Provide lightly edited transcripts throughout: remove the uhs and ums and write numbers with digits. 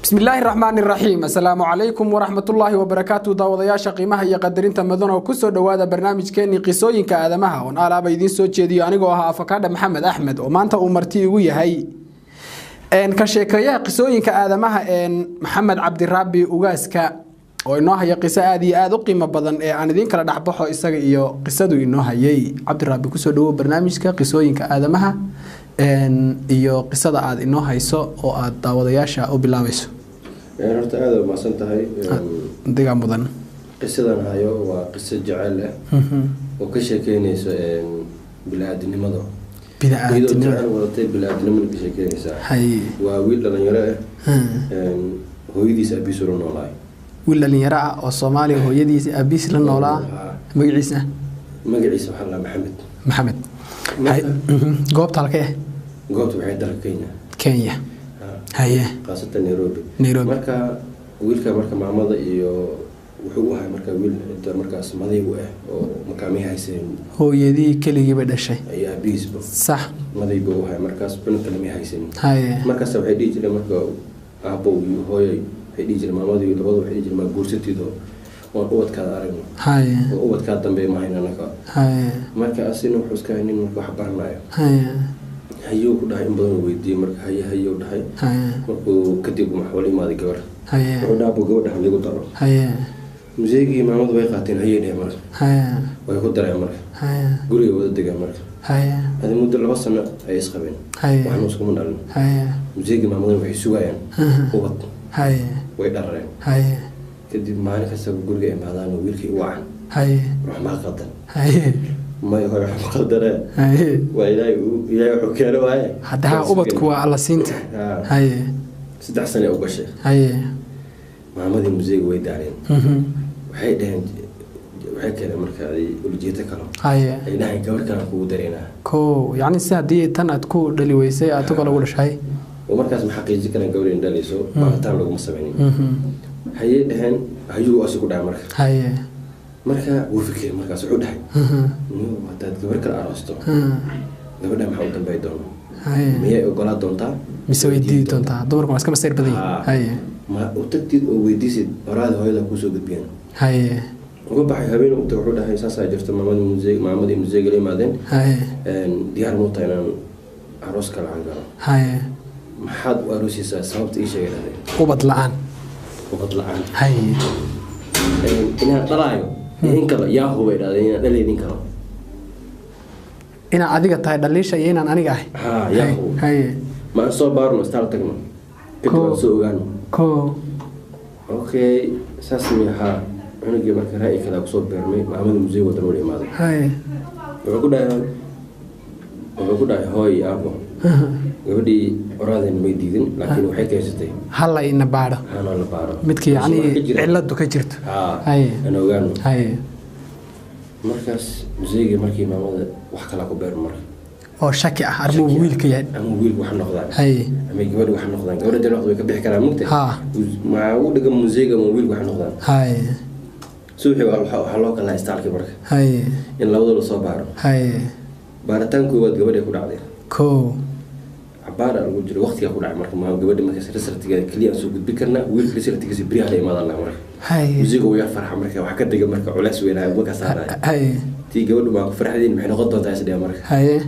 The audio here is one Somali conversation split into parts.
بسم الله الرحمن الرحيم السلام عليكم ورحمة الله وبركاته داودياشا قيمها iyo qadarinta madana oo ku soo dhawaada barnaamijkeeni qisooyinka aadamaha oo alaaba idin soo jeediyo anigoo ah Afakaada Maxamed Axmed oo maanta uu marti igu yahay ka sheekaya qisooyinka aadamaha Maxamed Cabdiraabi Ugaaska oo inoo haya qiso aad iyo aad u qiimo badan ee aan idin kala dhaxbaxo isaga iyo qisadu inoo hayay Cabdiraabi ku soo dhawo barnaamijka qisooyinka aadamaha iyo qisada aad inoo hayso oo aad daawadayaasha u bilaabayso horta aad ma santahay diga mudan qisadan hayo waa qiso jacayl ah oo ka sheekeynayso bini'aadanimada wadatay bini'aadanimada ka sheekeynaysa waa wiil dhalinyaro ah hooyadiis abiis la noolaa wiil dhalinyaro ah oo Soomaali hooyadiis abiis la noolaa magaciisa waxa la Maxamed goobta halkee goobta waxay dalka Kenya haye qaasatan Nairobi marka wiilka marka maamada iyo wuxuu ahaa marka wiil inta markaas maday u ah oo makaami haysan hooyadii kaligiiba dhashay ayaa biisba sax maday buu ahaa markaas bunka lama haysan haye markaas waxay dhigi jireen marka aabo iyo hooyay waxay dhigi jireen maamadii labadu waxay dhigi jireen ma guursatido oo ubadkaada aragno haye oo ubadkaada dambe ma haynanaka haye marka asina wuxuu iska haynin marka wax baranayo haye hayo ku dhahay in badan weydiiyay marka hayo dhahay markuu kadib maxwali maadi gabar haye oo dhaabo gabadha lagu daro haye museegi maamadu way qaateen haye dhee marka haye way ku dareen marka haye guriga wada degaan marka haye hadi muddo 2 sano ay isqabeen haye waxaan isku mandhalin haye museegi maamadu waxay sugayaan ubad haye way dharreen haye kadib maalin kasta guriga imaadaan wiilkii wacan haye wax ma qadan haye ما يهوي قدره وإلهي وحكيره هاي هذا أبدك وعلى سنت هاي 6 سنة أو بشر هاي محمد المزيج ويدارين وحيدين وحكي مركزي ولجيته كلام هاي إلهي كبر كان كو درينا كو يعني سادي تنا تكو دلي ويسي أتوقع ولا شيء ومركز محقق كان قولين دليسو ما تعمل لكم سبعين هاي دهن هيجوا أسكو دامرك هاي marka uu fikir markaas wuxuu dhahay wadaad gabar kala aroosto gabadha maxaa u dambeey doona miyay ogolaa doontaa mise weydiin doontaa dumarku waa iska masayr badan haye ma u tagtid oo weydiisid oraad hooyada ku soo gudbiyeen haye uga baxay habeen uu wuxuu dhahay saasa jirta maamada museeg la imaadeen haye diyaar mu taynaan aroos kala aan galo haye maxaad u aroosisaa sababta ii sheegay ubad la'aan haye ina dhalaayo in kala yaa hubay dhadeen dhaleedin kala ina adiga tahay dhaliisha iyo inaan aniga ahay yaa haye ma soo baarno istaan tagno kadib soo ogaano ko okay saasmi ha cunugii marka raay kala ku soo beermay maamada museeg wadan wali imaaday haye wuxuu ku dhahay hooy aabo gabadhii oraadeen may diidin laakiin waxay kaysatay halla ina baaro midkii yani ciladu ka jirto haye ana ogaano haye markaas museegi markii maamada wax kala ku beer mar oo shaki ah armo wiilka yahay ama wiil wax noqdaan haye ama gabadh wax noqdaan gabadha wax way ka bixi karaan mugtay ma uu dhiga museega ama wiil wax noqdaan haye suuxi waxa loo kala istaalkii marka haye in labadooda soo baaro haye baaritaanku wad gabadha ku dhacday ko عبارة أقول جري وقت يأخذ عمرك ما قبل ما كسر سرتي كليا سوق بكرنا ويل كسر تكسي بريها لي ما ضل عمرك هاي وزيق ويا فرح عمرك وحكت دق عمرك علاس وينها وكسر هاي تيجي قبل ما فرح دين محنا غضة تعيش دي عمرك هاي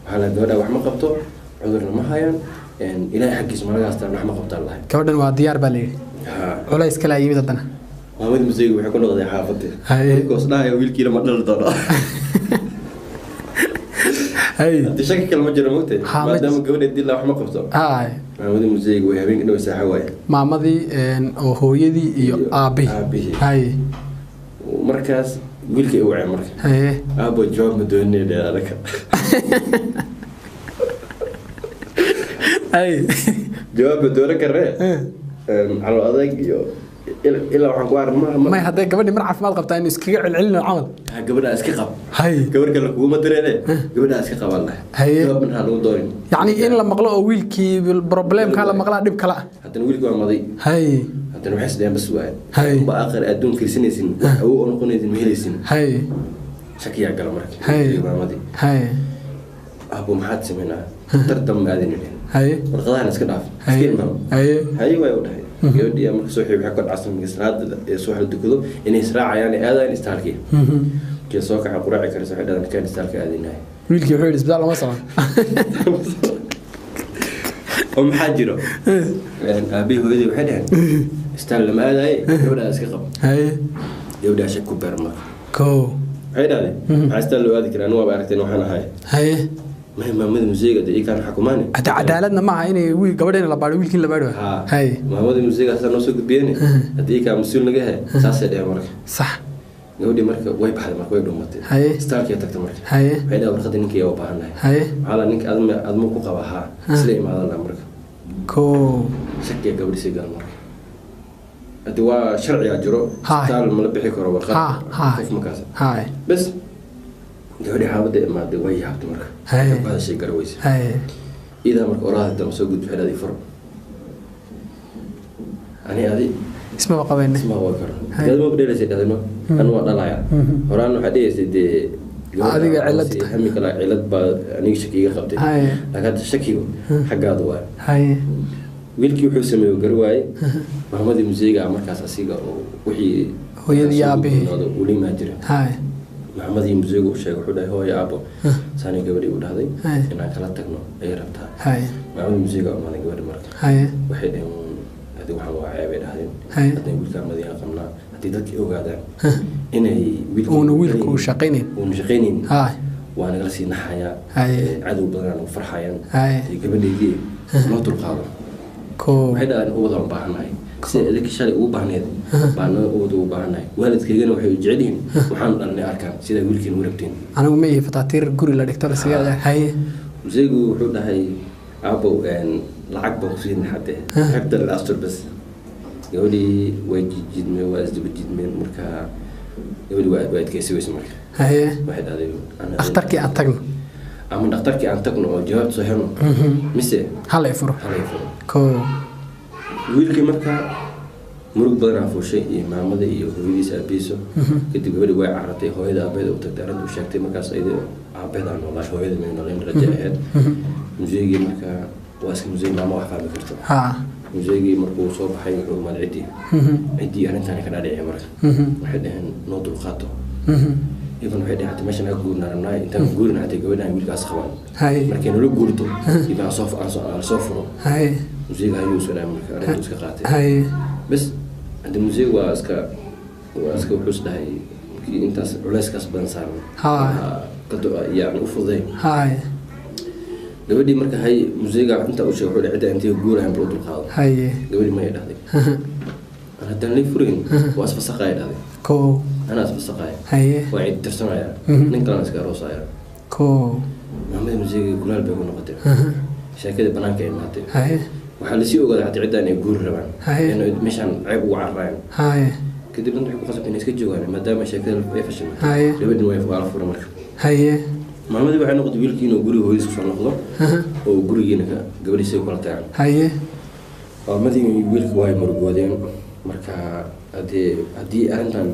وحلا قبل وحما قبطه عذرنا ما هاي يعني إلى حق اسمه لا أستر وحما قبطه الله كودن واديار بالي علاس كلا يميت دنا محمد مزيق وحكون غضة حافظته هاي قصنا يا ويل كيلو ما نرد دنا هاي انت شكلك المجرى موتي ما دام قبل يدي الله وحما قبطه هاي محمد المزيق وهابين انه يساحه واي مامدي او هويدي iyo aabi hay markaas wiilkii uu cimar hay aabo joog ma doonayay adaka hay joog doona karre على adag iyo إلا وحنا قوار ما هذا قبل مرة عفمات قبتها إنه إسكيع العلنا عمل قبل أسكي قب هاي قبل قال لك هو ما دري ليه قبل أسكي قب والله هاي جواب من هالو دورين يعني إن لما قلوا ويلكي بالبروبلم كان لما قلوا دب كلا حتى نقول قوام ماضي هاي حتى نحس ده بس واحد هاي بآخر أدون في سنة سن أو أنا كنا مهلي سن هاي شكي يا قلم مرك هاي ماضي هاي أبو محاد سمينا تردم قاعدين هاي هاي والقضاء نسكت عف هاي هاي ويا وده gabadhii marka soo xibay ka dhacsan salaada ee soo hal dukado inay israacayaan aadaan istaalkii kii soo kaca quraaci karaysa waxay dhadan kan istaalka aadinaay wiilkii wuxuu yidhi isbitaal lama socon oo maxaa jiro aabii hooyadii waxay dhahan istaal lama aadaay gabadha iska qab gabadha shak ku beerma waxay dhahdeen maxaa istaal loo aadi karaan waa aragteen waxaan ahay maamada musiiga de kan xukumaani hada cadaaladna ma aha inay wiil gabadheena la baaro wiilkiin la baaro maamada musiiga asan noo soo gudbiyeen hadii ka mas'uul naga yahay saas ay marka sax gabadhii marka way baxday marka way dhumatay istaalkii tagtay marka waxay dhaw warqad ninkii oo baahanay hala ninka admo ku qaba isla imaadana marka shakkiya gabadhii si gal marka hadii waa sharciga jiro istaal ma la bixi karo warqad qof markaas bas gabadhii xaabada imaade way yaabtay marka baada shay garawaysa ida marka oraada dama soo gudbay xeladii fur ani adi isma qabayna isma waa karo dadmo bedelaysay dadno anu waa dhalaya horaan waxa dheeysay de adiga cilad hami kala cilad ba aniga shakiga qabtay laakiin shakigu xagaad waa wiilkii wuxuu sameeyay garwaay mahamadii musiiga markaas asiga oo wixii hooyadii aabe uu lima jira maxamadii musiigu sheegay wuxuu dhahay hooyo aabo saani gabadhii u dhahday inaan kala tagno ay rabtaa maxamadii musiiga oo madan gabadhi marka waxay dhaheen hadii waxa waa ceebay dhahdeen hadii wiilka madiina qamna hadii dadkii ogaadaan inay wiilku shaqeyneen waa naga sii naxaya cadow badan oo farxayaan gabadheedii loo dulqaado waxay dhahdeen u wada baahanahay si adkii shalay ugu baahneed baana ugu baahanahay waalidkeygana waxay jecel yihiin waxaan dhalnay arkaan sida wiilkiin u rabteen anigu ma yahay fataatiir guri la dhigto la siyaada musiigu wuxuu dhahay aabo lacag baan ku siin hadde xabta astur bas gabadhii way jidmay waa isdibajidmeen marka gabadhii waa adkaysi weys marka waxay dhahdeen dhakhtarkii aan tagno ama dhakhtarkii aan tagno oo jawaab soo helno mise halay furo wiilkii marka murug badan afuushay iyo maamada iyo hooyadiisa aabiiso kadib gabadhii way carartay hooyada aabeeda u tagtay arrinta u sheegtay markaas ayda aabeeda noolaa hooyada may noolayn rajo ahayd musiigii marka waa iska musiig maama wax fahmi karto musiigii markuu soo baxay wuxuu maad ciddii arrintaani ka dhaadhicay marka waxay dhaheen noo dulqaato idan waxay dhaheen meeshan ha guurnaa intaan guurina hadii gabadhaan wiilkaas qabaan markay nala guurto idan soo furo musiiga ayuu soo dhahay marka arrintu iska qaatay bas hadii musiig waa iska wuxuu isdhahay intaas culayskaas badan saaran yani u fuday gabadhii marka musiiga inta uu sheegay wuxuu cidda intay guurayaan buu dulqaado gabadhii ma dhahday haddaan lay furayn waa isfasaqaya dhahday أنا أسبسق هاي وعيد ترسمها نين كلام إسكار وصايا محمد مزيج كلها بيكون نقطة عشان كده بنان كي ماتي وحال سيء وقد عتعدى أن يقول ربعا إنه مش عن عيب وعرّان كده بنروح بقصة الناس كجواني ما دام مشاكل يفشل لابد إنه يفعل فورا مرة محمد يبغى نقد ويل كينو قولي هو يسكت على نقطة وقولي ينك قبل يسوي كل تعب ما دي ويل كواي مرقودين مركا هدي أرنتان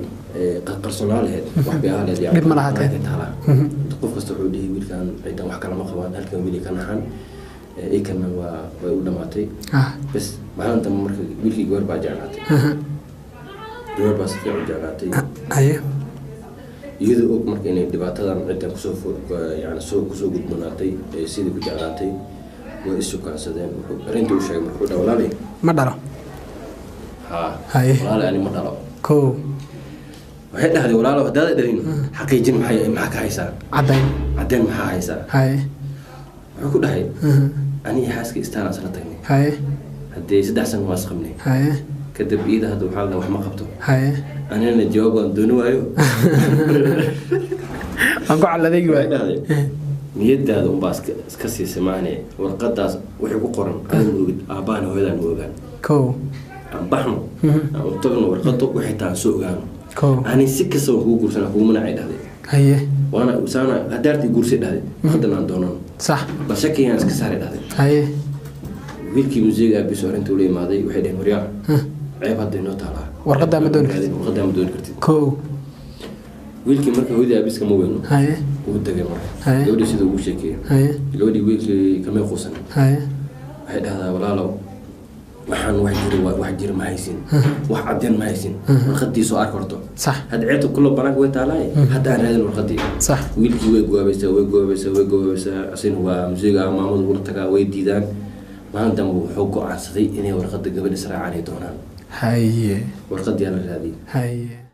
قرصنال هاد وحبي هاد يعني ما لها تعالى تقف كستعودي ويل كان عيدا وحكى لما خوان هل كان ويلي كان حن إيه كان ويقول ماتي بس ما أنت مركا ويل كي جوار بعجاناتي جوار بس في بعجاناتي يدو مركا إني دبعت هذا عيدا كسوف يعني سوق قد مناتي سيد بعجاناتي وإسوكان سدين رنتو شيء مركا ولا لي ما دارو ولا يعني ما دارو waxay dhahdeen walaalo hadaad dhalin xaqiijin maxay ka haysaa cadeen maxaa haysaa wuxuu ku dhahay aniga xaaska istaan asla tagnay hadee 3 sano waas qabnay kadib iida hada waxa la wax ma qabto anina jawaab doon waayo aan ku caladeey waay niyadaada un baas iska siisay maane warqadaas wixii ku qoran aabaan hooyadan oogaan aan baxno aan tagno warqado wixii taan soo ogaano أنا سكة سو هو كورسنا هو منع هذا وأنا وسانا هدارتي كورسي هذا خدنا عندنا صح بس شكي أنا سكسر هذا ويلكي موسيقى بسورين تولي ماضي وحده مريا عيب هذا النوت على ورقدام بدون كرتي ويلكي مركب هودي أبيس كم وينه وده كمان لودي سيدو وشكي لودي ويلكي كم يخصنا هذا ولا لو waxaan wax jira ma haysin wax cadeen ma haysin warqadii soo arkorto صح had ceebta kullo banaanka way taalay hadda aan raadin warqadii صح wiilkii way goobaysaa asina waa musiiga maamadu wada tagaa way diidaan maanta wuxuu go'aansaday inay warqada gabadha israacanay doonaan haye warqadii la raadiyay haye